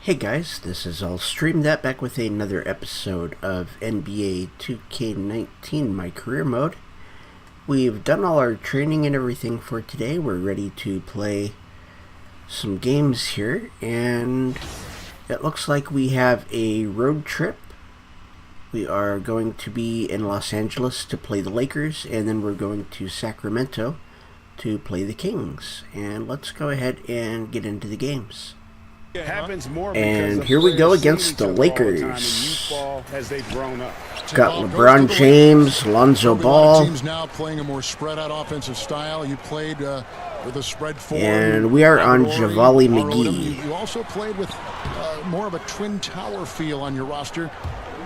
Hey guys, this is I'll Stream That back with another episode of NBA 2k19 MyCareer mode. We've done all our training and everything for today. We're ready to play some games here, and it looks like we have a road trip. We are going to be in Los Angeles to play the Lakers, and then we're going to Sacramento to play the Kings. And let's go ahead and get into the games. And here we go against the Lakers. Got LeBron James, Lonzo Ball, team's now playing a more spread out offensive style. You played with a spread four, and we are on Javale McGee. You also played with more of a twin tower feel on your roster.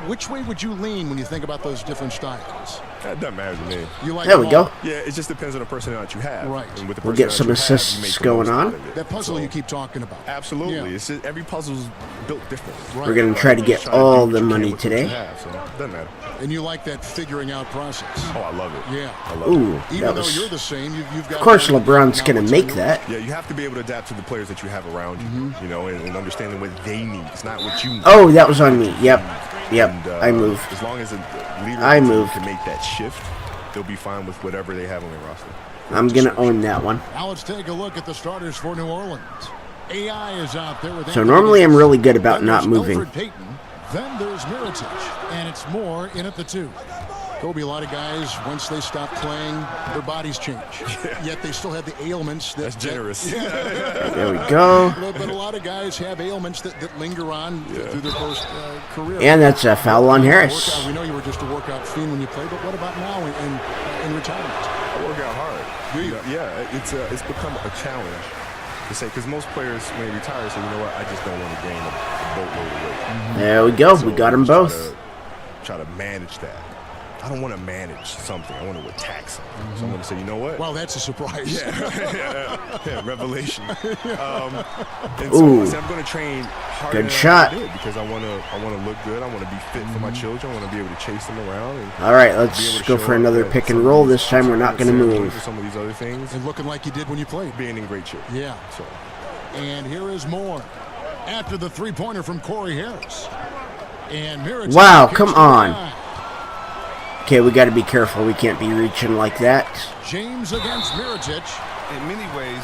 Which way would you lean when you think about those different styles? That doesn't matter to me. You like there we go. Yeah, it just depends on the personnel that you have. Right. And with the we'll get some assists going on. That puzzle you keep talking about. Absolutely. Yeah. It's just, every puzzle's built different. Right. We're going to try to get all the money today. So it doesn't matter. And you like that figuring out process. Oh, I love it. Yeah. I love Ooh, it. Even though you're the same, you've got. Of course, LeBron's going to make that. Yeah, you have to be able to adapt to the players that you have around you, you know, and understanding what they need. It's not what you need. Oh, that was on me. Yep. Yep. And, I moved. As long as a leader can make that shift, they'll be fine with whatever they have on their roster. I'm going to own that one. Now let's take a look at the starters for New Orleans. AI is out there with. So normally I'm really good about not moving. Then there's Mirotic, and it's more in at the 2. Kobe, a lot of guys, once they stop playing, their bodies change. Yet they still have the ailments. That's generous. There we go. But a lot of guys have ailments that linger on through their post-career. And that's a foul on Harris. We know you were just a workout fiend when you played, but what about now in retirement? I work out hard. Do you? Yeah, it's become a challenge to say, because most players, when they retire, say, you know what, I just don't want to gain a boatload of weight. There we go. So we got them both. Try to manage that. I don't want to manage something. I want to attack something. So I'm going to say, you know what? Well, that's a surprise. Yeah, revelation. And Ooh, so I'm going to train harder good shot. because I want to look good. I want to be fit for my children. I want to be able to chase them around. And all right, let's go for another pick and roll. This time we're not going to move. Some of these other things. And looking like you did when you played. Being in great shape. Yeah. So. And here is more after the three-pointer from Corey Harris. And Mirotic. Wow, come on. Okay, we got to be careful. We can't be reaching like that. James against Mirotic. In many ways,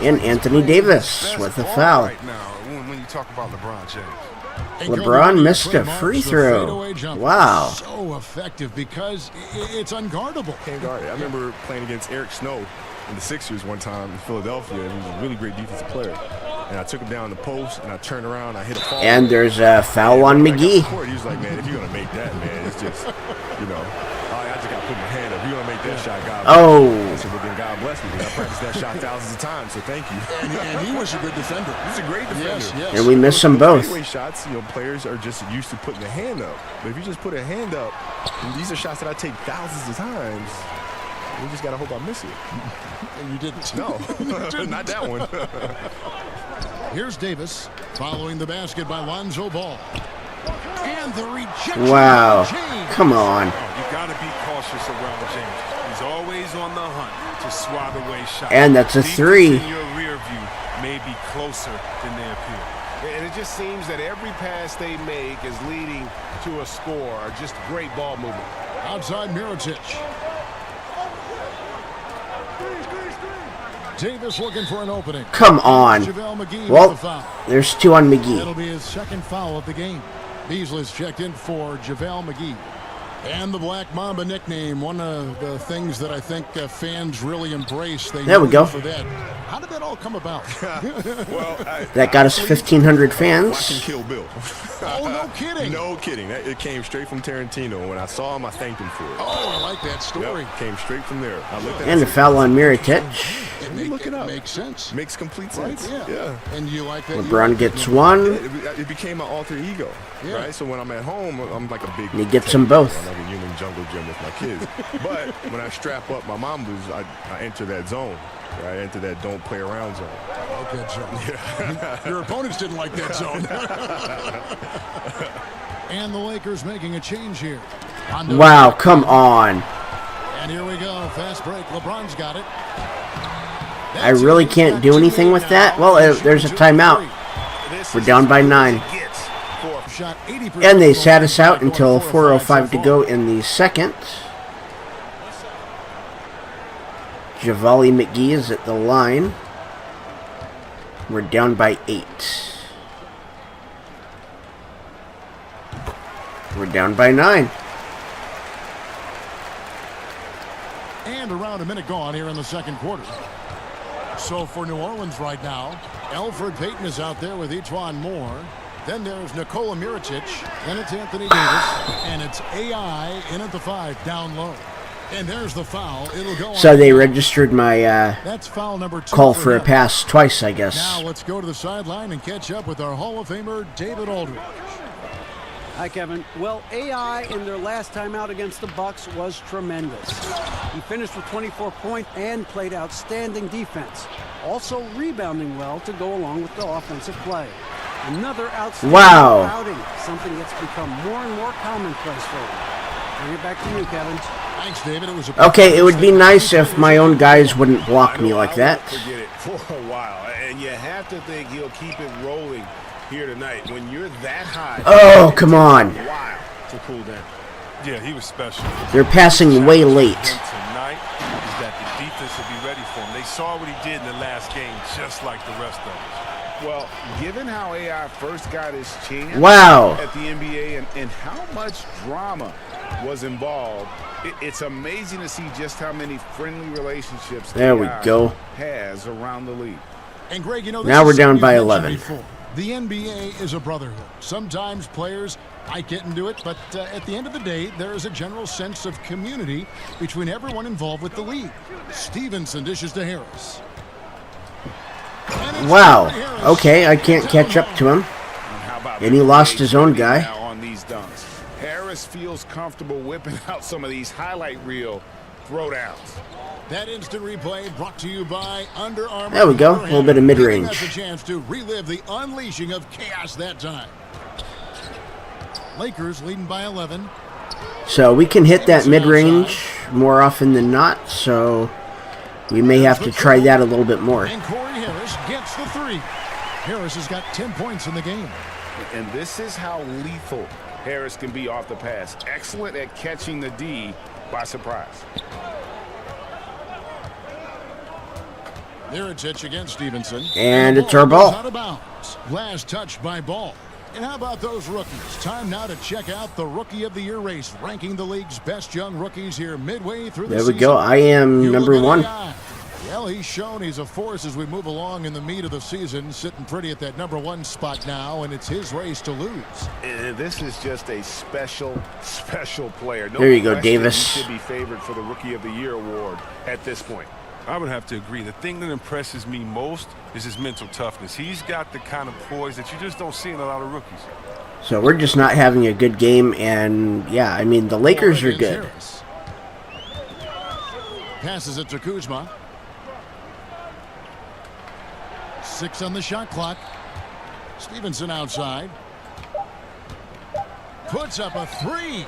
and Anthony Davis with a foul. Right now, when you talk about LeBron James. LeBron missed a free throw. Wow. So effective because it's unguardable. Can't guard it. I remember playing against Eric Snow in the Sixers one time in Philadelphia, and he was a really great defensive player. And I took him down the post, and I turned around, I hit a fall. And there's a foul on McGee. He was like, man, if you're going to make that, man, it's just, you know, I just got to put my hand up. If you're going to make that shot, God bless me. I said, well, then God bless me, because I practiced that shot thousands of times, so thank you. And he was a good defender. He's a great defender. Yes. And we missed them both. Fadeaway shots, you know, players are just used to putting the hand up. But if you just put a hand up, and these are shots that I take thousands of times, we just got to hope I miss it. And you didn't. No, not that one. Here's Davis following the basket by Lonzo Ball. And the rejection. Wow. Come on. You got to be cautious around James. He's always on the hunt to swat away shots. And that's a three. In your rear view may be closer than they appear. And it just seems that every pass they make is leading to a score or just great ball movement. Outside Mirotic. Davis looking for an opening. Come on. Well, there's 2 on McGee. It'll be his second foul of the game. Beasley's checked in for JaVale McGee. And the Black Mamba nickname, one of the things that I think fans really embrace. There we go. For that. How did that all come about? Well, that got us 1,500 fans. Black and Kill Bill. Oh, no kidding. No kidding. It came straight from Tarantino. When I saw him, I thanked him for it. Oh, I like that story. Yep, came straight from there. I looked at and a foul on Mirotic. Look it up. Makes sense. Makes complete sense. Right? Yeah. And you like that? LeBron gets one. It became my alter ego. Yeah. Right? So when I'm at home, I'm like a big... And he gets them both. I'm like a human jungle gym with my kids. But when I strap up my Mambas, I enter that zone. Right? I enter that don't play around zone. Okay, zone. Yeah. Your opponents didn't like that zone. And the Lakers making a change here. Wow, come on. And here we go. Fast break. LeBron's got it. I really can't do anything with that. Well, there's a timeout. This We're down by 9. And they sat us out until 4:05 to go in the second. Javale McGee is at the line. We're down by 8. We're down by 9. And around a minute gone here in the second quarter. So for New Orleans right now, Alfred Payton is out there with E'Twaun Moore. Then there's Nikola Mirotic. Then it's Anthony Davis. And it's AI in at the 5 down low. And there's the foul. It'll go so on. they registered my That's foul number 2 call for a pass twice, I guess. Now let's go to the sideline and catch up with our Hall of Famer, David Aldridge. Hi, Kevin. Well, AI in their last time out against the Bucks was tremendous. He finished with 24 points and played outstanding defense. Also rebounding well to go along with the offensive play. Another outstanding outing, something that's become more and more commonplace for him. Bring it back to you, Kevin. Thanks, David. Okay, it would be nice if my own guys wouldn't block me like that. Forget it for a while, and you have to think he'll keep it rolling here tonight. When you're that high, oh, come on. Wow, to cool down. Yeah, he was special. They're passing way late. Tonight is that the defense will be ready for him. They saw what he did in the last game, just like the rest of us. Well, given how AI first got his chance at the NBA and how much drama was involved, it's amazing to see just how many friendly relationships there we go. Has around the league. And Greg, you know, now we're down by 11. The NBA is a brotherhood. Sometimes players might get into it, but at the end of the day, there is a general sense of community between everyone involved with the league. Stevenson dishes to Harris. Wow. Okay, I can't catch up to him. And he lost his own guy. On these dunks. Harris feels comfortable whipping out some of these highlight reel throwdowns. That instant replay brought to you by Under Armour. There we go. A little bit of mid-range. That's a chance to relive the unleashing of chaos that time. Lakers leading by 11. So we can hit that mid-range more often than not, so we may have to try that a little bit more. And Corey Harris gets the 3. Harris has got 10 points in the game. And this is how lethal Harris can be off the pass. Excellent at catching the D by surprise. Mirotic against Stevenson. And it's our ball. Out of bounds. Last touch by Ball. And how about those rookies? Time now to check out the Rookie of the Year race, ranking the league's best young rookies here midway through the season. There we go. I am number 1. Well, he's shown he's a force as we move along in the meat of the season, sitting pretty at that number 1 spot now, and it's his race to lose. And this is just a special player. No there you go, Davis. He should be favored for the Rookie of the Year award at this point. I would have to agree. The thing that impresses me most is his mental toughness. He's got the kind of poise that you just don't see in a lot of rookies. So we're just not having a good game, and yeah, I mean, the Lakers are good. Passes it to Kuzma. 6 on the shot clock. Stevenson outside. Puts up a 3.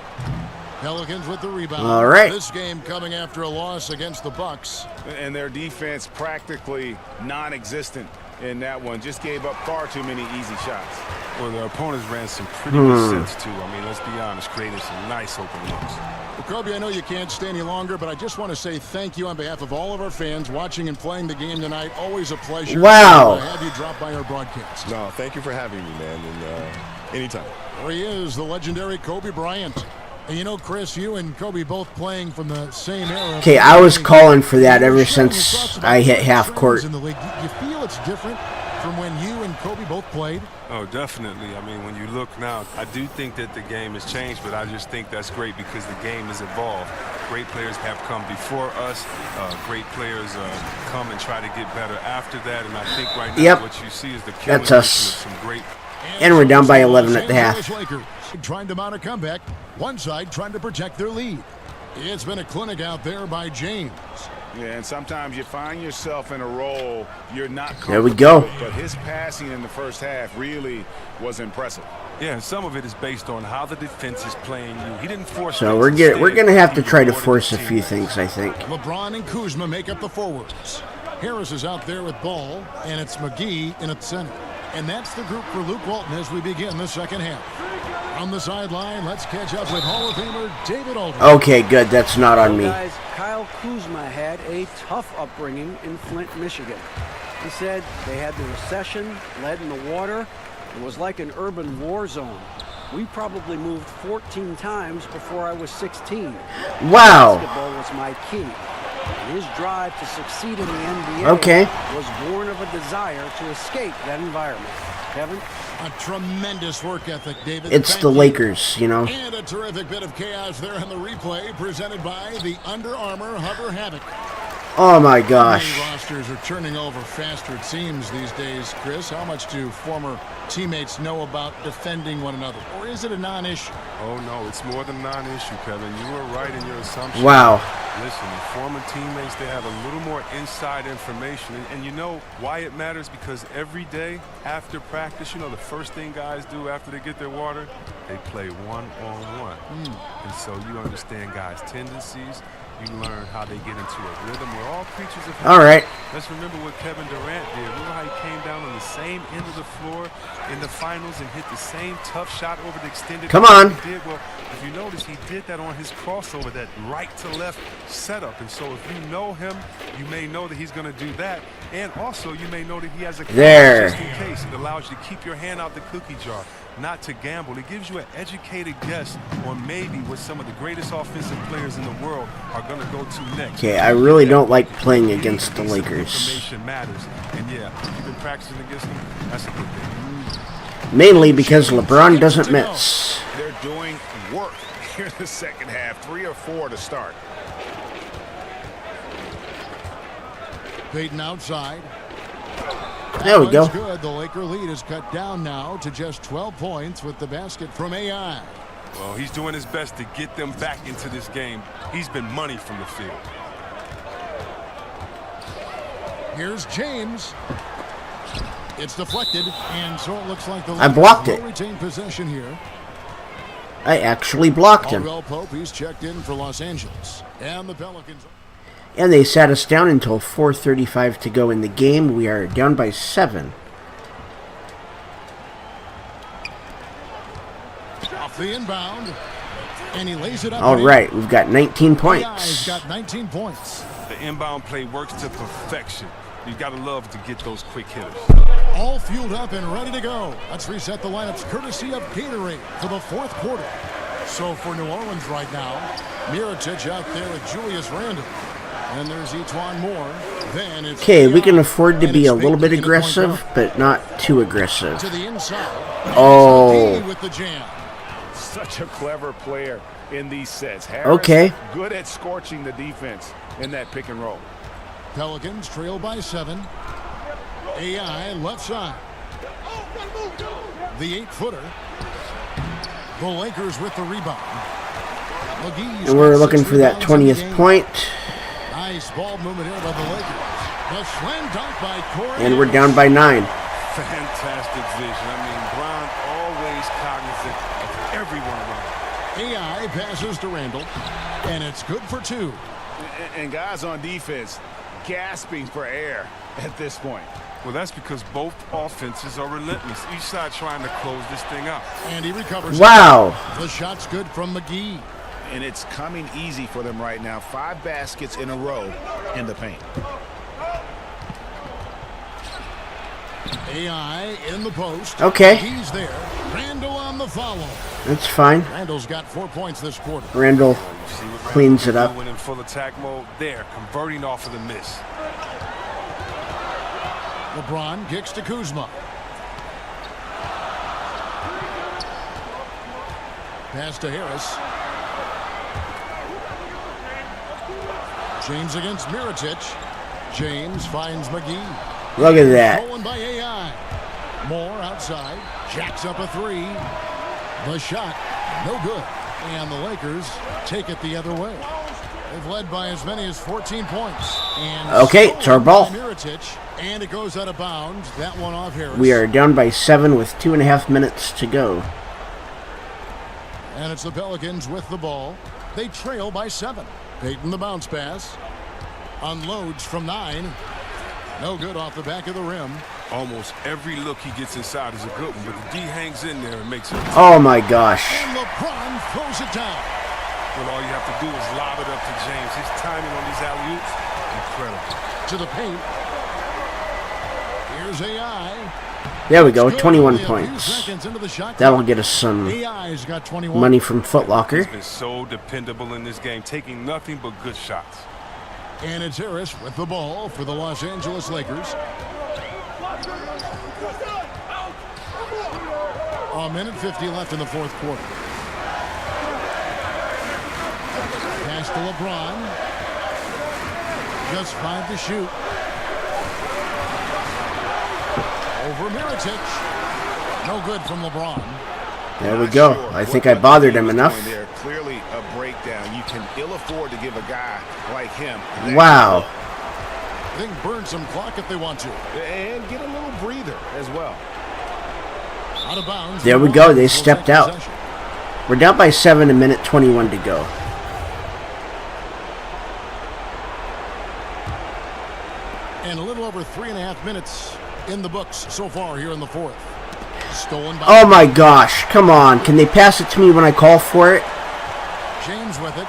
Pelicans with the rebound. All right. This game coming after a loss against the Bucks. And their defense practically non-existent in that one. Just gave up far too many easy shots. Well, the opponents ran some pretty good sets, too. I mean, let's be honest, creating some nice open looks. Well, Kobe, I know you can't stay any longer, but I just want to say thank you on behalf of all of our fans watching and playing the game tonight. Always a pleasure. Wow. To have you drop by our broadcast. No, thank you for having me, man, and anytime. There he is, the legendary Kobe Bryant. And you know, Chris, you and Kobe both playing from the same era. Okay, I was calling for that ever since I hit half court. In the league. You feel it's different from when you and Kobe both played? Oh, definitely. I mean, when you look now, I do think that the game has changed, but I just think that's great because the game has evolved. Great players have come before us. Great players come and try to get better after that. And I think right now what you see is the that's us. Of some great. And we're down by 11 at the half. Lakers trying to mount a comeback. One side trying to protect their lead. It's been a clinic out there by James. Yeah, and sometimes you find yourself in a role you're not comfortable. There we go. But his passing in the first half really was impressive. Yeah, and some of it is based on how the defense is playing you. He didn't force. So we're going to have to try to force a few things, I think. LeBron and Kuzma make up the forwards. Harris is out there with Ball, and it's McGee in at center. And that's the group for Luke Walton as we begin the second half. On the sideline, let's catch up with Hall of Famer David Aldridge. Okay, good. That's not on me. Guys, Kyle Kuzma had a tough upbringing in Flint, Michigan. He said they had the recession, lead in the water. It was like an urban war zone. We probably moved 14 times before I was 16. Wow. Basketball was my key. And his drive to succeed in the NBA was born of a desire to escape that environment. Kevin? A tremendous work ethic, David. It's the Lakers, you know. And a terrific bit of chaos there in the replay presented by the Under Armour Hover Havoc. Oh my gosh. Many rosters are turning over faster, it seems, these days. Chris, how much do former teammates know about defending one another? Or is it a non-issue? Oh, no, it's more than a non-issue, Kevin. You were right in your assumption. Wow. Listen, the former teammates, they have a little more inside information. And you know why it matters? Because every day after practice, you know, the first thing guys do after they get their water, they play one-on-one. And so you understand guys' tendencies. You learn how they get into a rhythm. We're all creatures of habit. All right. Let's remember what Kevin Durant did. Remember how he came down on the same end of the floor in the finals and hit the same tough shot over the extended. Come on. He did. Well, if you notice, he did that on his crossover, that right to left setup. And so if you know him, you may know that he's going to do that. And also, you may know that he has a there. Just in case. It allows you to keep your hand out the cookie jar, not to gamble. It gives you an educated guess on maybe what some of the greatest offensive players in the world are going to go to next. Okay, I really don't like playing against the Lakers. Information matters. And yeah, if you've been practicing against them, that's a good thing. Mainly because LeBron doesn't miss. They're doing work here in the second half. 3 or 4 to start. Peyton outside. There we go. Good. The Laker lead is cut down now to just 12 points with the basket from AI. Well, he's doing his best to get them back into this game. He's been money from the field. Here's James. It's deflected, and so it looks like the I blocked it. Retain possession here. I actually blocked him. Caldwell Pope, he's checked in for Los Angeles. And the Pelicans. And they sat us down until 4:35 to go in the game. We are down by 7. Off the inbound. And he lays it up. All right, we've got 19 points. He's got 19 points. The inbound play works to perfection. You've got to love to get those quick hitters. All fueled up and ready to go. Let's reset the lineups courtesy of Gatorade for the fourth quarter. So for New Orleans right now, Mirotic out there with Julius Randle. And there's Etuan Moore. Then it's Okay, we can afford to be a little bit aggressive, but not too aggressive. to the inside. Oh. With the jam. Such a clever player in these sets. Harris, Okay. good at scorching the defense in that pick and roll. Pelicans trail by 7. AI left side. The 8-footer. The Lakers with the rebound. McGee's And we're got looking 6 for that rebounds in the 20th game. point. Nice ball movement here by the Lakers. The slam dunk by Corey. And we're down by 9. Fantastic vision. I mean, Bron always cognizant of everyone around. AI passes to Randall. And it's good for 2. And guys on defense gasping for air at this point. Well, that's because both offenses are relentless. Each side trying to close this thing out. And he recovers. Wow. The shot's good from McGee. And it's coming easy for them right now. 5 baskets in a row in the paint. AI in the post. Okay. He's there. Randall on the follow. That's fine. Randall's got 4 points this quarter. Randall You see what cleans it up. doing in full attack mode there, converting off of the miss. LeBron kicks to Kuzma. Pass to Harris. James against Mirotic. James finds McGee. Look at that. Stolen by AI. Moore outside. Jacks up a 3. The shot, no good. And the Lakers take it the other way. They've led by as many as 14 points. And Okay, it's our ball. Mirotic, and it goes out of bounds. That one off Harris. We are down by 7 with 2.5 minutes to go. And it's the Pelicans with the ball. They trail by 7. Peyton the bounce pass. Unloads from 9. No good off the back of the rim. Almost every look he gets inside is a good one, but the D hangs in there and makes it. Oh my gosh. And LeBron throws it down. Well, all you have to do is lob it up to James. His timing on these alley-oops, incredible. To the paint. Here's AI. There we go, 21 points. That'll get us some AI's got 21. money from Foot Locker. He's been so dependable in this game, taking nothing but good shots. And it's Harris with the ball for the Los Angeles Lakers. A minute 50 left in the fourth quarter. Pass to LeBron. Just 5 to shoot. Over Mirotic. No good from LeBron. There we go. I think I bothered him enough. Clearly a breakdown. You can ill afford to give a guy like him. Wow. They can burn some clock if they want to. And get a little breather as well. Out of bounds. There we go. They stepped out. We're down by 7, a minute 21 to go. And a little over 3.5 minutes in the books so far here in the fourth. Stolen by. Oh my gosh. Come on. Can they pass it to me when I call for it? James with it.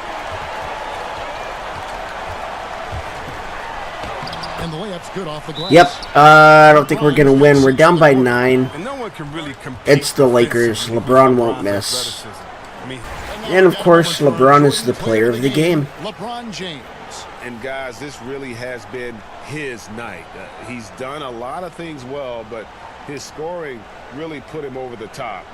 And the layup's good off the glass. Yep. I don't think we're going to win. We're down by 9. And no one can really compete. It's the Lakers. LeBron won't miss. And of course, LeBron is the player of the game. LeBron James. And guys, this really has been his night. He's done a lot of things well, but his scoring really put him over the top.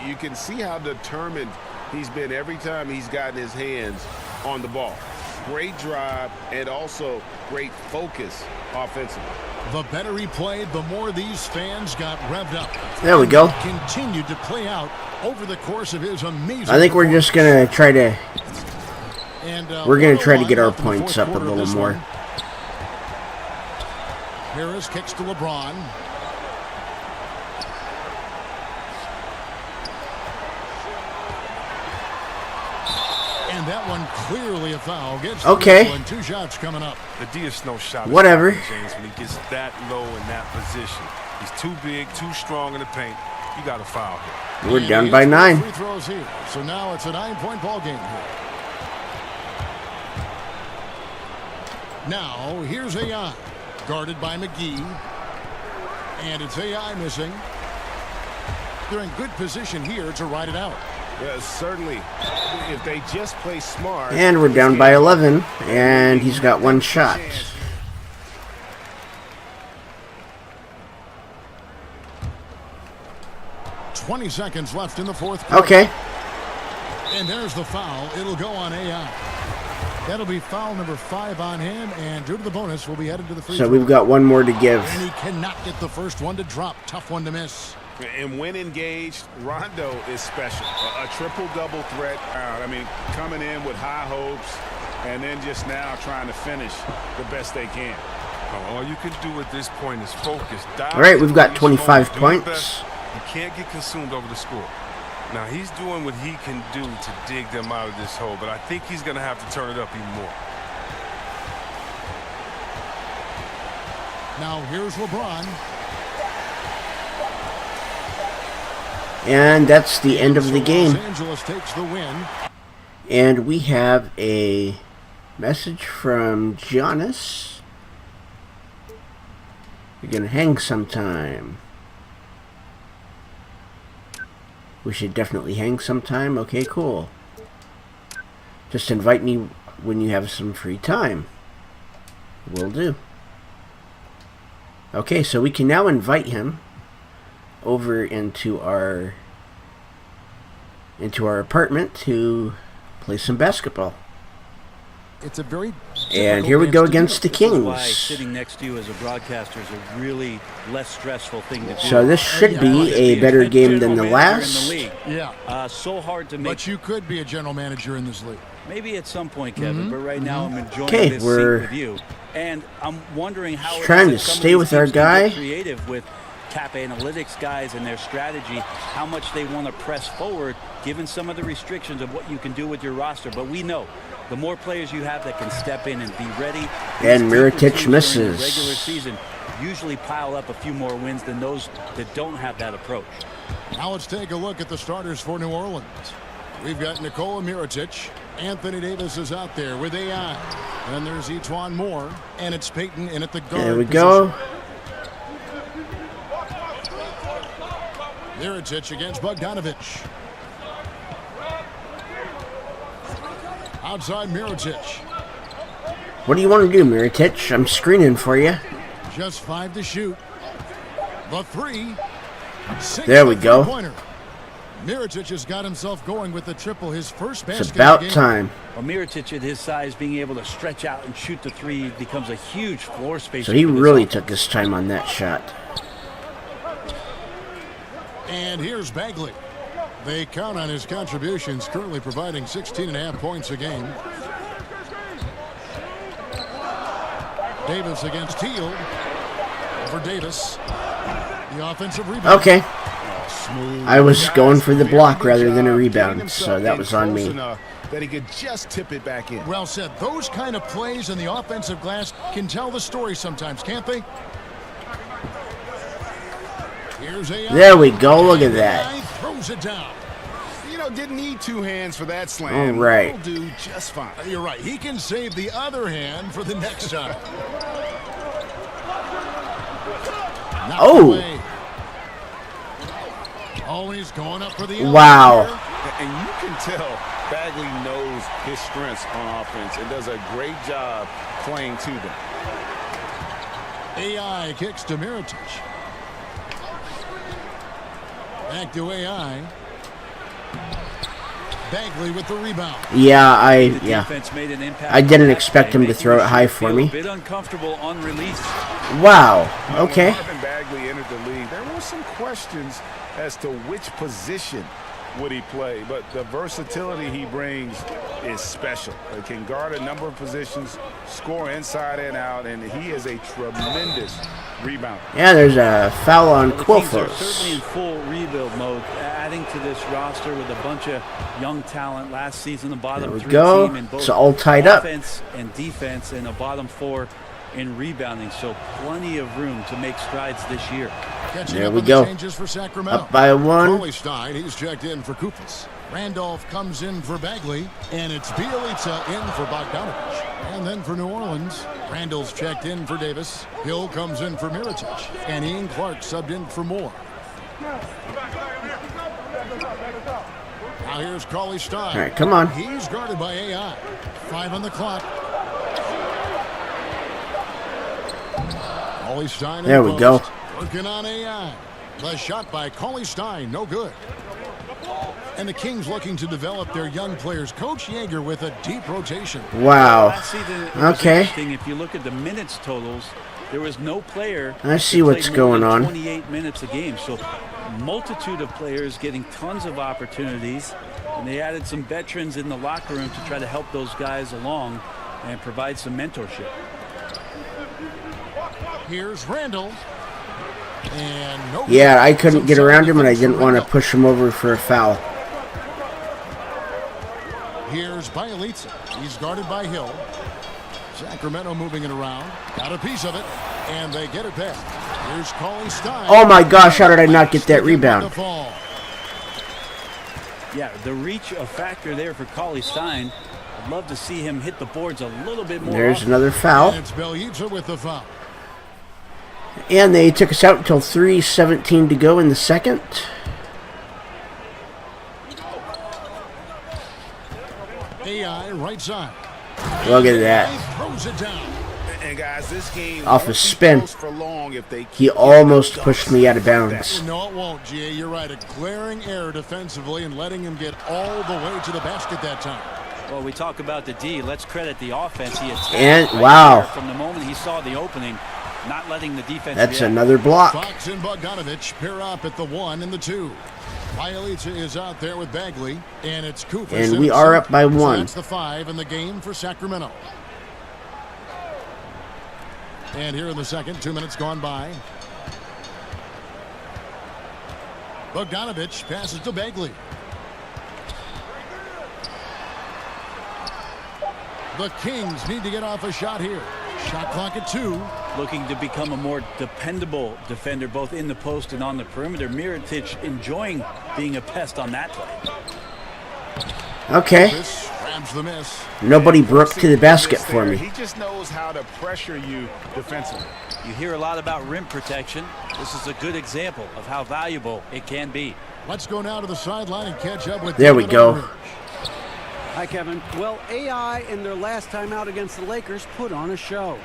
You can see how determined he's been every time he's gotten his hands on the ball. Great drive and also great focus offensively. The better he played, the more these fans got revved up. There we go. Continued to play out over the course of his amazing. I think we're just going to try to... And, we're going to try to get our points up a little more. Harris kicks to LeBron. And that one clearly a foul. Gets okay. And 2 shots coming up. The D is no shot. Whatever. James, when he gets that low in that position, he's too big, too strong in the paint. You got to foul him. We're down by 9. Free throws here. So now it's a 9-point ball game here. Now, here's AI, guarded by McGee, and it's AI missing. They're in good position here to ride it out. Certainly, if they just play smart. And we're down by 11, and he's got 1 shot. .20 seconds left in the fourth quarter. Okay. And there's the foul. It'll go on AI. That'll be foul number 5 on him, and due to the bonus, we'll be headed to the free throw. So we've got 1 more to give. And he cannot get the first one to drop. Tough one to miss. And when engaged, Rondo is special. A triple-double threat. I mean, coming in with high hopes, and then just now trying to finish the best they can. All you can do at this point is focus. All right, we've got 25 points. You can't get consumed over the score. Now, he's doing what he can do to dig them out of this hole, but I think he's going to have to turn it up even more. Now, here's LeBron. And that's the end of the game. Los Angeles takes the win. And we have a message from Giannis. You're going to hang sometime. We should definitely hang sometime. Okay, cool. Just invite me when you have some free time. Will do. Okay, so we can now invite him over into our apartment to play some basketball. It's a very and here we go against the Kings. Why sitting next to you as a broadcaster is a really less stressful thing to do. So this should be a better game than the last. Yeah. So hard to make. But you could be a general manager in this league. Maybe at some point, Kevin. But right now, I'm enjoying this seat with you. And I'm wondering how trying to stay with our guy. Creative with cap analytics guys and their strategy, how much they want to press forward, given some of the restrictions of what you can do with your roster. But we know the more players you have that can step in and be ready. And Mirotic misses. Regular season usually pile up a few more wins than those that don't have that approach. Now let's take a look at the starters for New Orleans. We've got Nikola Mirotic. Anthony Davis is out there with AI. And there's Etuan Moore. And it's Payton in at the guard There we position. go. Mirotic against Bogdanovich. Outside Mirotic. What do you want to do, Mirotic? I'm screening for you. Just 5 to shoot. The 3. There we go. Mirotic has got himself going with the triple, his first basket. It's about of the game. time. Well, Mirotic at his size, being able to stretch out and shoot the 3 becomes a huge floor space. So he really took his time on that shot. And here's Bagley. They count on his contributions, currently providing 16.5 points a game. Davis against Teal. For Davis. The offensive rebound. Okay. Smooth. I was going for the block rather than a rebound, so that was on me. That he could just tip it back in. Well said. Those kind of plays in the offensive glass can tell the story sometimes, can't they? Here's AI. There we go. Look at that. AI throws it down. You know, didn't need 2 hands for that slam. All right. He'll do just fine. You're right. He can save the other hand for the next time. Oh. Always going up for the Wow. And you can tell Bagley knows his strengths on offense and does a great job playing to them. AI kicks to Mirotic. Back to AI. Bagley with the rebound. Yeah, The defense made an impact I didn't on that expect play, him to throw it making high the for feel me. A bit uncomfortable on release. Wow. Okay. When Marvin Bagley entered the league, there were some questions as to which position would he play, but the versatility he brings is special. He can guard a number of positions, score inside and out, and he is a tremendous rebounder. Yeah, there's a foul on The Kings are certainly Quilfos. in full rebuild mode, adding to this roster with a bunch of young talent. Last season, the bottom There we 3 go. team in both It's all tied up. offense and defense, and a bottom 4 in rebounding. So plenty of room to make strides this year. Catching There up we on go. the changes for Sacramento. Up by 1. Paulie Stein, he's checked in for Koufos. Randolph comes in for Bagley, and it's Bielitsa in for Bogdanovich. And then for New Orleans, Randall's checked in for Davis. Hill comes in for Mirotic, and Ian Clark subbed in for Moore. Now here's Paulie Stein. All right, come on. He's guarded by AI. 5 on the clock. Paulie Stein. There we go. Working on AI. The shot by Paulie Stein, no good. And the Kings looking to develop their young players. Coach Yeager with a deep rotation. Wow. Last season, it was Okay. interesting. If you look at the minutes totals, there was no player I see that what's played more going than on. 28 minutes a game. So multitude of players getting tons of opportunities, and they added some veterans in the locker room to try to help those guys along and provide some mentorship. Here's Randall. And no. Yeah, I couldn't get around him, and I didn't want to push him over for a foul. Here's Bielitsa. He's guarded by Hill. Sacramento moving it around. Got a piece of it. And they get it back. Here's Paulie Stein. Oh my gosh, how did I not get that rebound? Yeah, the reach a factor there for Paulie Stein. I'd love to see him hit the boards a little bit more. There's often. another And foul. it's Bielitsa with the foul. And they took us out until 3:17 to go in the second. AI right side. Look at that. Throws it down. And guys, this game Off a won't be spin. close for long if they He keep almost getting pushed dunks. me out of bounds. No, it won't, G.A. You're right. A glaring error defensively and letting him get all the way to the basket that time. Well, we talk about the D. Let's credit the offense. He attacked And- right wow. there from the moment he saw the opening, not letting the defense That's react. another block. Fox and Bogdanovich pair up at the 1 and the 2. Bielitsa is out there with Bagley, and it's Koufos. And we are up by So 1. that's the 5 in the game for Sacramento. And here in the second, 2 minutes gone by. Bogdanovich passes to Bagley. The Kings need to get off a shot here. Shot clock at 2. looking to become a more dependable defender both in the post and on the perimeter. Mirotic enjoying being a pest on that play. Okay. Nobody broke to the basket for me. He just knows how to pressure you defensively. You hear a lot about rim protection. This is a good example of how valuable it can be. Let's go now to the sideline and catch up with There we go. Hi, Kevin. Well, AI in their last time out against the Lakers put on a show.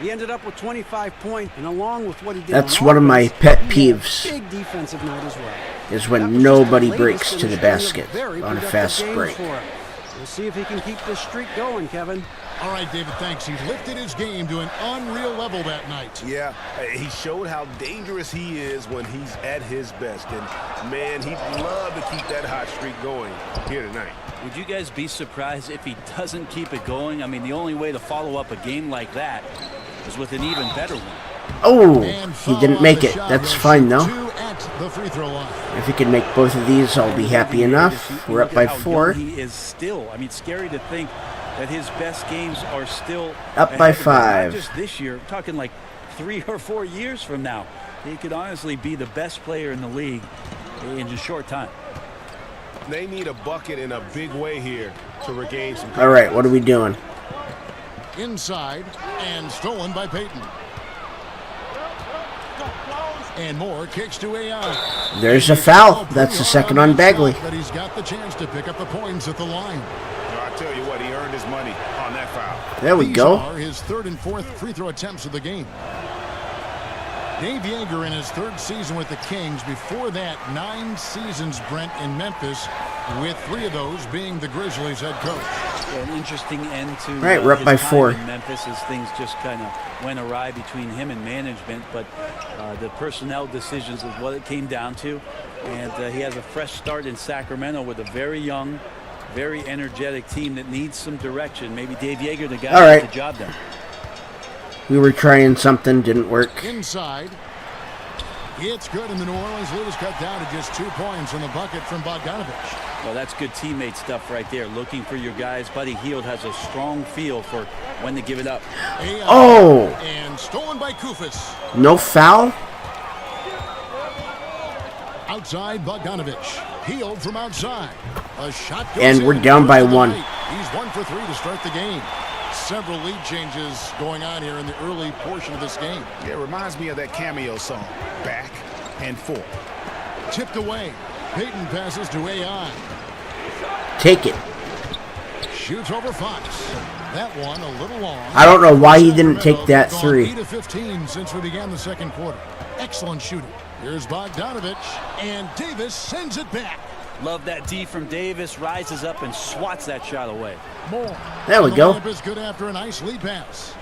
He ended up with 25 points, and along with what he did, that's one of my pet peeves. Big defensive night as well. Is when nobody breaks to the basket on a fast break. We'll see if he can keep this streak going, Kevin. All right, David, thanks. He lifted his game to an unreal level that night. Yeah, he showed how dangerous he is when he's at his best. And, man, he'd love to keep that hot streak going here tonight. Would you guys be surprised if he doesn't keep it going? I mean, the only way to follow up a game like that is with an even better one. Oh, he didn't make it. That's fine, though. The free throw line. If he can make both of these, I'll be happy enough. We're up by 4. He is still. I mean, scary to think that his best games are still up by 5. Not just this year, talking like 3 or 4 years from now. He could honestly be the best player in the league in a short time. They need a bucket in a big way here to regain some. All right, what are we doing? Inside and stolen by Payton. And Moore kicks to AI. There's a foul. That's the second on Bagley. But he's got the chance to pick up the points at the line. I tell you what, he earned his money on that foul. There we go. These are his 3rd and 4th free throw attempts of the game. Dave Yeager in his 3rd season with the Kings. Before that, 9 seasons, Brent, in Memphis, with 3 of those being the Grizzlies head coach. Yeah, an interesting end to right, we're up by 4. In Memphis as things just kind of went awry between him and management, but the personnel decisions is what it came down to. And he has a fresh start in Sacramento with a very young, very energetic team that needs some direction. Maybe Dave Yeager, the guy, right. got the job done. We were trying something, didn't work. Inside. It's good, and the New Orleans lead is cut down to just 2 points in the bucket from Bogdanovich. Well, that's good teammate stuff right there. Looking for your guys. Buddy Hield has a strong feel for when to give it up. Oh! And stolen by Kufis. No foul? Outside, Bogdanovich. Hield from outside. A shot goes and we're in. down by 1. He's 1 for 3 to start the game. Several lead changes going on here in the early portion of this game. Yeah, it reminds me of that cameo song, Back and Forth. Tipped away. Payton passes to AI. Take it. Shoots over Fox. That one a little long. I don't know why he didn't take that 3. 8 of 15 since we began the 2nd quarter. Excellent shooting. Here's Bogdanovich, and Davis sends it back. Love that D from Davis. Rises up and swats that shot away. Moore. There we go. Is good after a nice lead pass.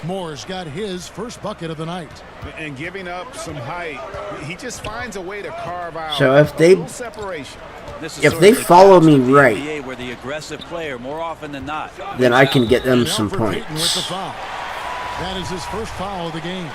Moore's got his first bucket of the night. And giving up some height, he just finds a way to carve out so if they separation. If they follow me right, where the aggressive player more often than not, then I can get them some points. With the foul. That is his first foul of the game.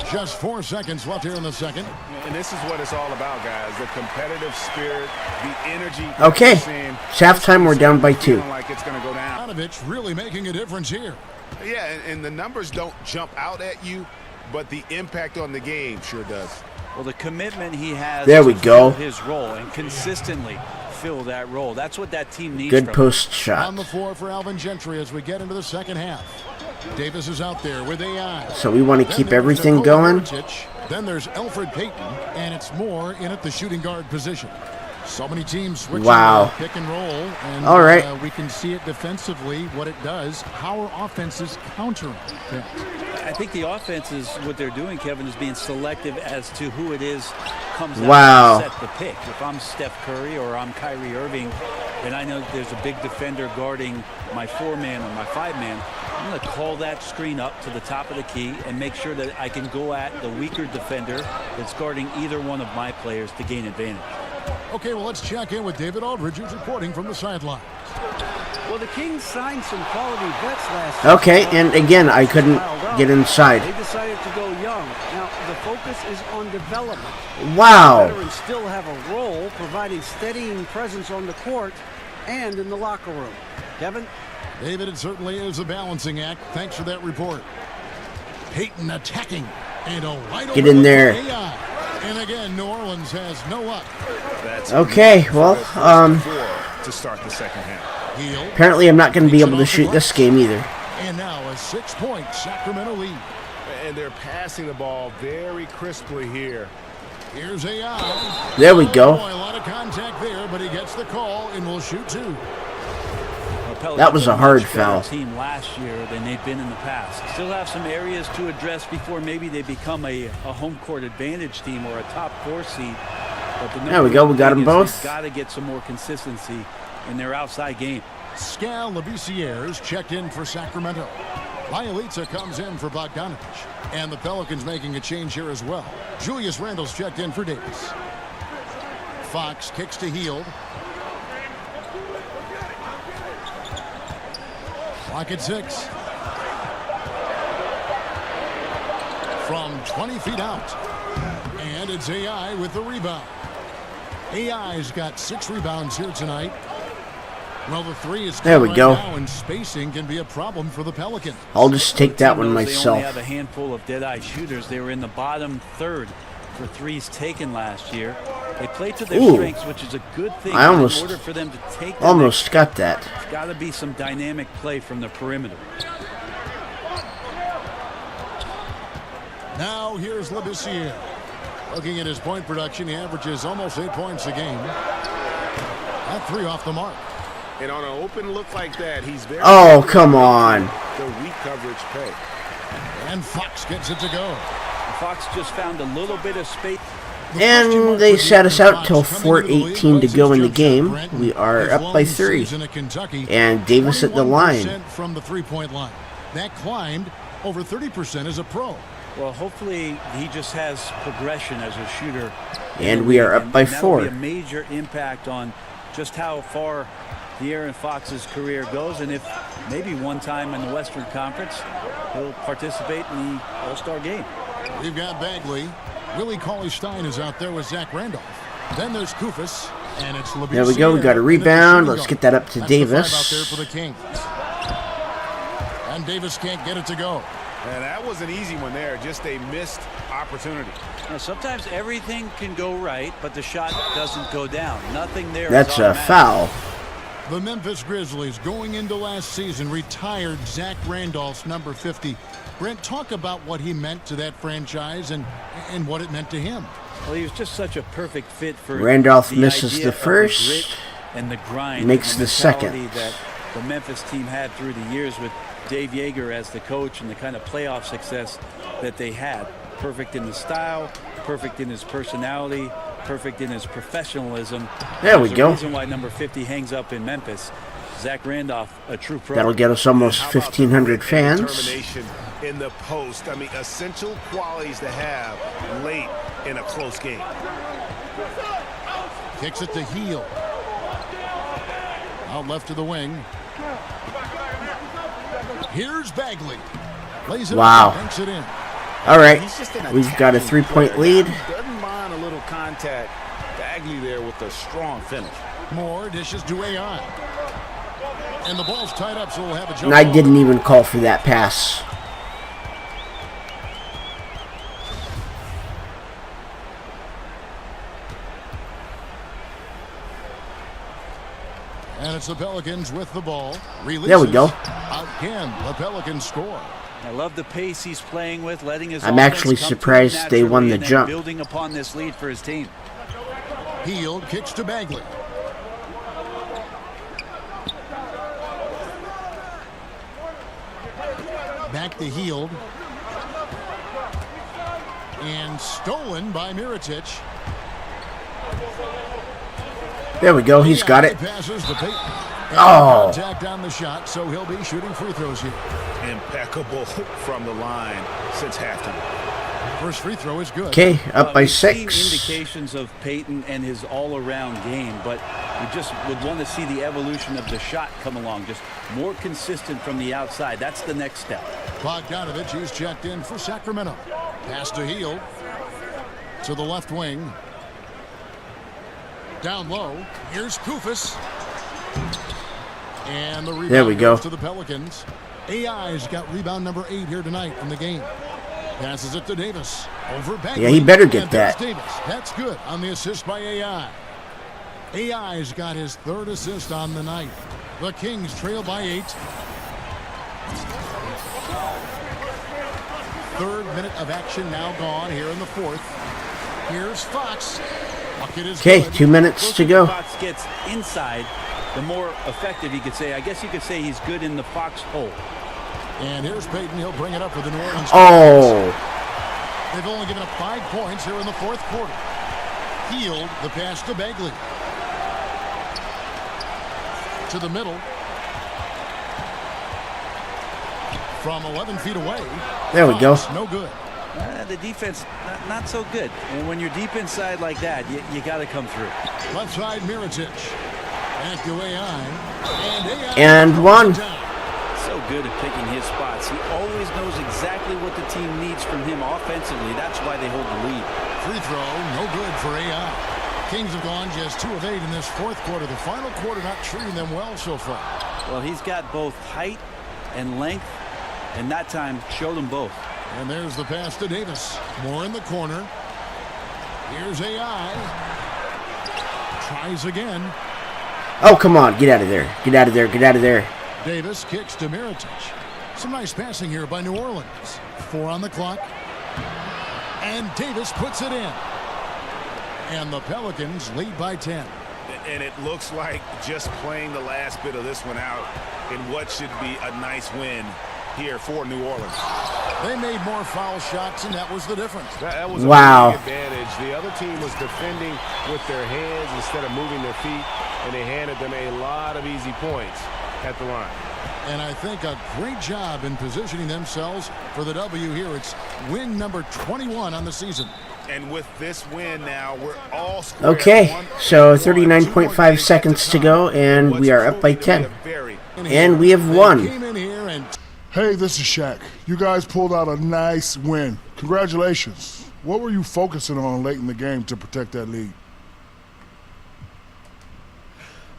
Just 4 seconds left here in the 2nd. And this is what it's all about, guys. The competitive spirit, the energy. Okay. It's halftime. We're down by 2. Like it's going to go down. Bogdanovich really making a difference here. Yeah, and the numbers don't jump out at you, but the impact on the game sure does. Well, the commitment he has there we to go. fill his role and consistently fill that role. That's what that team needs. Good post shot. On the floor for Alvin Gentry as we get into the 2nd half. Davis is out there with AI. So we want to keep everything going. Then there's Elfrid Payton, and it's Moore in at the shooting guard position. So many teams switching pick and roll. And, all right. We can see it defensively, what it does. How are offenses countering that? I think the offense is what they're doing, Kevin, is being selective as to who it is comes out to set the pick. If I'm Steph Curry or I'm Kyrie Irving, and I know that there's a big defender guarding my 4-man or my 5-man, I'm going to call that screen up to the top of the key and make sure that I can go at the weaker defender that's guarding either one of my players to gain advantage. Okay, well, let's check in with David Aldridge, who's reporting from the sideline. Well, the Kings signed some quality vets last year. Okay, and again, I couldn't get inside. They decided to go young. Now, the focus is on development. Wow. The veterans still have a role providing steadying presence on the court and in the locker room. Kevin? David, it certainly is a balancing act. Thanks for that report. Peyton attacking. And a wide Get in there. AI. And again, New Orleans has no luck. That's Okay, well, to start the second half. Hield. apparently I'm not going to be able to shoot this game either. And now a 6-point Sacramento lead. And they're passing the ball very crisply here. Here's AI. There we go. Boy, a lot of contact there, but he gets the call and will shoot 2. That was a hard Much better foul. Team last year than they've been in the past. Still have some areas to address before maybe they become a home court advantage team or a top 4 seed. But the There we go. We got them both. Got to get some more consistency in their outside game. Skal Labissiere checked in for Sacramento. Bialica comes in for Bogdanovich. And the Pelicans making a change here as well. Julius Randle's checked in for Davis. Fox kicks to Hield. Clock at 6. From 20 feet out. And it's AI with the rebound. AI's got 6 rebounds here tonight. Well, the 3 is there we go. Now, and spacing can be a problem for the Pelicans. I'll just take that one They myself. only have a handful of dead-eye shooters. They were in the bottom third for threes taken last year. They play to their strengths, which is a good thing. I almost, in order for them to take almost got that. There's got to be some dynamic play from the perimeter. Now here's Labissiere. Looking at his point production, he averages almost 8 points a game. That 3 off the mark. And on an open look like that, he's very... Oh, come on. The weak coverage pay. And Fox gets it to go. Fox just found a little bit of space. And they sat us out till 4:18 to go in the game. We are up by 3. And Davis at the line. From the 3-point line. That climbed over 30% as a pro. Well, hopefully he just has progression as a shooter. And we are up by 4. That will be a major impact on just how far De'Aaron Fox's career goes, and if maybe one time in the Western Conference he'll participate in the All-Star game. We've got Bagley. Willie Cauley-Stein is out there with Zach Randolph. Then there's Kufis, and it's Labissiere. There we go. We got a rebound. Let's get that up to Davis. Out there for the Kings. And Davis can't get it to go. And that was an easy one there. Just a missed opportunity. Now, sometimes everything can go right, but the shot doesn't go down. Nothing there. That's a foul. The Memphis Grizzlies, going into last season, retired Zach Randolph's number 50. Brent, talk about what he meant to that franchise and what it meant to him. Well, he was just such a perfect fit for Randolph the misses idea the of first, grit and the grind, makes and the second. mentality that the Memphis team had through the years with Dave Yeager as the coach and the kind of playoff success that they had. Perfect in the style, perfect in his personality, perfect in his professionalism. There we There's go. a reason why number 50 hangs up in Memphis. Zach Randolph, a true pro. That'll get us almost 1,500 fans. Determination in the post. I mean, essential qualities to have late in a close game. Kicks it to Hield. Out left to the wing. Here's Bagley. Lays it Wow. up, banks it in. All right. We've got a 3-point lead. Doesn't mind a little contact. Bagley there with a strong finish. More dishes to AI. And the ball's tied up, so we'll have a jump. And I didn't even call for that pass. And it's the Pelicans with the ball. Releases. There we go. Again, the Pelicans score. I love the pace he's playing with, letting his I'm offense actually come to him surprised they won naturally the and then jump. building upon this lead for his team. Hield kicks to Bagley. Back to Hield. And stolen by Mirotic. There we go. He's got it. Passes to Peyton. Oh. Contact on the shot, so he'll be shooting free throws here. Impeccable from the line since halftime. First free throw is good. Okay, up by We've 6. seen indications of Peyton and his all-around game, but we just would want to see the evolution of the shot come along, just more consistent from the outside. That's the next step. Bogdanovich, he's checked in for Sacramento. Pass to Hield. To the left wing. Down low. Here's Kufis. And the rebound there we go. goes to the Pelicans. AI's got rebound number 8 here tonight in the game. Passes it to Davis. Over Bagley. Yeah, he better get And there's that. Davis. That's good on the assist by AI. AI's got his 3rd assist on the night. The Kings trail by 8. 3rd minute of action now gone here in the 4th. Here's Fox. Okay, 2 minutes to go. Fox gets inside, the more effective you could say. I guess you could say he's good in the Fox hole. And here's Payton. He'll bring it up for the New Orleans. Oh. They've only given up 5 points here in the 4th quarter. Healed the pass to Bagley. To the middle. From 11 feet away. There we go. No good. The defense, not so good. And when you're deep inside like that, you got to come through. Left side, Mirotic. Back to AI. And one. So good at picking his spots. He always knows exactly what the team needs from him offensively. That's why they hold the lead. Free throw, no good for AI. Kings have gone just 2 of 8 in this 4th quarter. The final quarter not treating them well so far. Well, he's got both height and length, and that time showed them both. And there's the pass to Davis. More in the corner. Here's AI. Tries again. Oh, come on. Get out of there. Get out of there. Get out of there. Davis kicks to Mirotic. Some nice passing here by New Orleans. 4 on the clock. And Davis puts it in. And the Pelicans lead by 10. And it looks like just playing the last bit of this one out in what should be a nice win here for New Orleans. They made more foul shots, and that was the difference. That was a Wow. big advantage. The other team was defending with their hands instead of moving their feet, and they handed them a lot of easy points at the line. And I think a great job in positioning themselves for the W here. It's win number 21 on the season. And with this win now, we're all square. Okay, so 39.5 seconds to go, and we are up by 10. And we have won. Came in here and Hey, this is Shaq. You guys pulled out a nice win. Congratulations. What were you focusing on late in the game to protect that lead?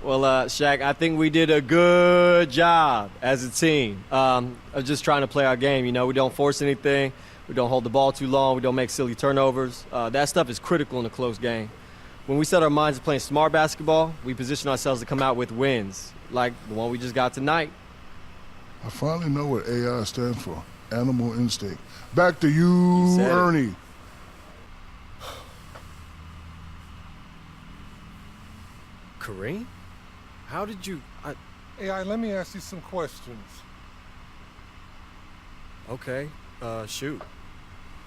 Well, Shaq, I think we did a good job as a team of just trying to play our game. You know, we don't force anything. We don't hold the ball too long. We don't make silly turnovers. That stuff is critical in a close game. When we set our minds to playing smart basketball, we position ourselves to come out with wins, like the one we just got tonight. I finally know what AI stands for. Animal instinct. Back to you, Ernie. Kareem? How did you... AI, let me ask you some questions. Okay, shoot.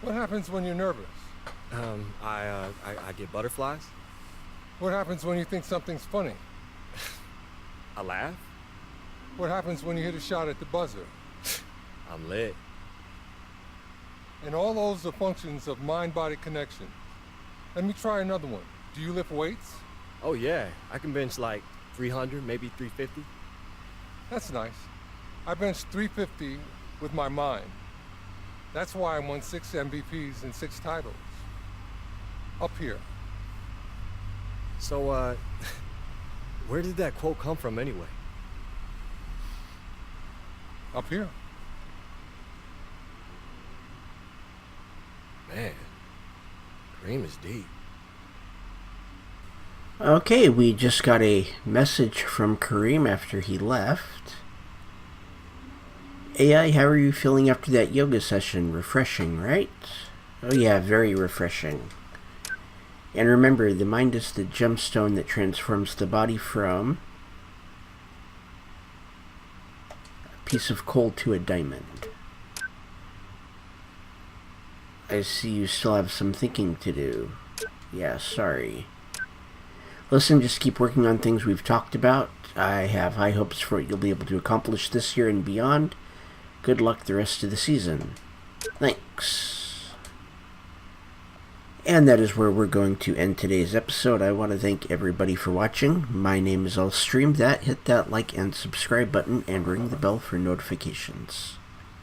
What happens when you're nervous? I get butterflies. What happens when you think something's funny? I laugh. What happens when you hit a shot at the buzzer? I'm lit. And all those are functions of mind-body connection. Let me try another one. Do you lift weights? Oh yeah, I can bench like 300, maybe 350. That's nice. I benched 350 with my mind. That's why I won 6 MVPs and 6 titles. Up here. So, where did that quote come from anyway? Up here. Man, Kareem is deep. Okay, we just got a message from Kareem after he left. AI, how are you feeling after that yoga session? Refreshing, right? Oh yeah, very refreshing. And remember, the mind is the gemstone that transforms the body from a piece of coal to a diamond. I see you still have some thinking to do. Yeah, sorry. Listen, just keep working on things we've talked about. I have high hopes for what you'll be able to accomplish this year and beyond. Good luck the rest of the season. Thanks. And that is where we're going to end today's episode. I want to thank everybody for watching. My name is I'll Stream That. Hit that like and subscribe button and ring the bell for notifications.